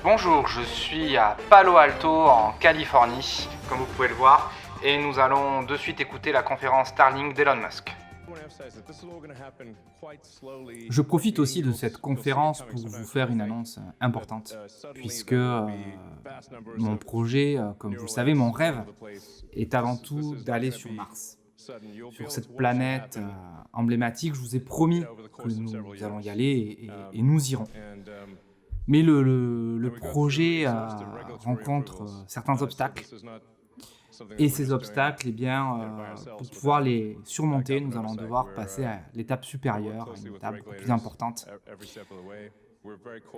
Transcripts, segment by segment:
Bonjour, je suis à Palo Alto en Californie, comme vous pouvez le voir, et nous allons de suite écouter la conférence Starlink d'Elon Musk. Je profite aussi de cette conférence pour vous faire une annonce importante, puisque mon projet, comme vous le savez, mon rêve est avant tout d'aller sur Mars. Sur cette planète emblématique, je vous ai promis que nous allons y aller et nous irons. Mais le projet rencontre certains obstacles. Et ces obstacles, eh bien, pour pouvoir les surmonter, nous allons devoir passer à l'étape supérieure, à une étape beaucoup plus importante.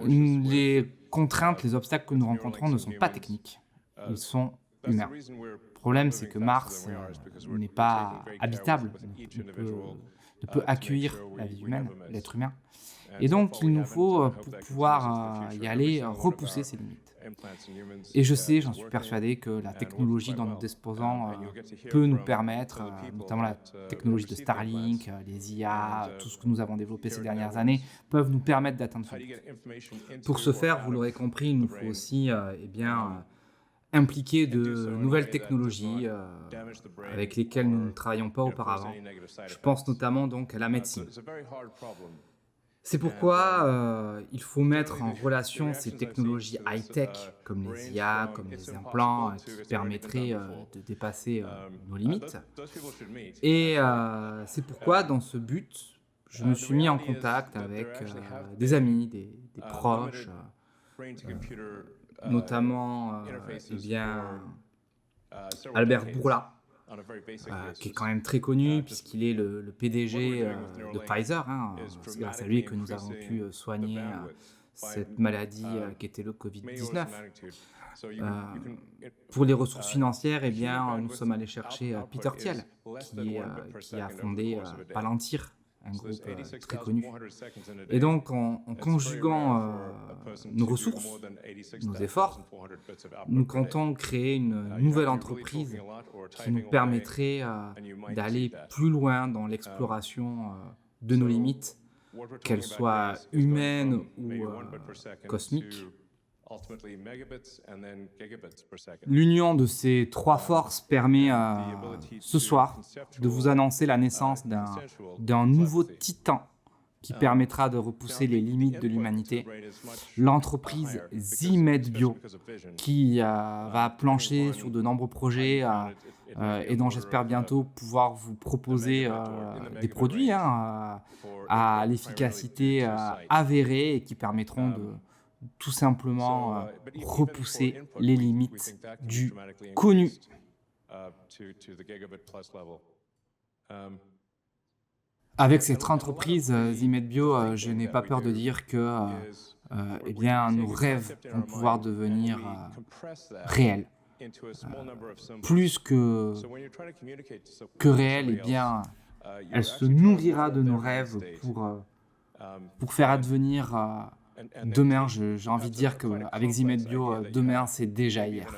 Les contraintes, les obstacles que nous rencontrons ne sont pas techniques, ils sont humains. Le problème, c'est que Mars n'est pas habitable, ne peut accueillir la vie humaine, l'être humain. Et donc, il nous faut, pour pouvoir y aller, repousser ces limites. Et je sais, j'en suis persuadé, que la technologie dont nous disposons peut nous permettre, notamment la technologie de Starlink, les IA, tout ce que nous avons développé ces dernières années, peuvent nous permettre d'atteindre ce but. Pour ce faire, vous l'aurez compris, il nous faut aussi impliquer de nouvelles technologies avec lesquelles nous ne travaillions pas auparavant. Je pense notamment donc à la médecine. C'est pourquoi il faut mettre en relation ces technologies high-tech, comme les IA, comme les implants, qui permettraient de dépasser nos limites. Et c'est pourquoi, dans ce but, je me suis mis en contact avec des amis, des proches, notamment Albert Bourla, qui est quand même très connu puisqu'il est le PDG de Pfizer. C'est grâce à lui que nous avons pu soigner cette maladie qui était le Covid-19. Pour les ressources financières, eh bien, nous sommes allés chercher Peter Thiel, qui a fondé Palantir, un groupe très connu. Et donc, en conjuguant nos ressources, nos efforts, nous comptons créer une nouvelle entreprise qui nous permettrait d'aller plus loin dans l'exploration de nos limites, qu'elles soient humaines ou cosmiques. L'union de ces trois forces permet ce soir de vous annoncer la naissance d'un nouveau titan qui permettra de repousser les limites de l'humanité, l'entreprise Z-MedBio, qui va plancher sur de nombreux projets et dont j'espère bientôt pouvoir vous proposer des produits à l'efficacité avérée et qui permettront de tout simplement repousser les limites du connu. Avec cette entreprise Z-MedBio, je n'ai pas peur de dire que eh bien, nos rêves vont pouvoir devenir réels. Plus que réels, eh bien, elle se nourrira de nos rêves pour faire advenir demain. J'ai envie de dire qu'avec Z-MedBio, demain, c'est déjà hier.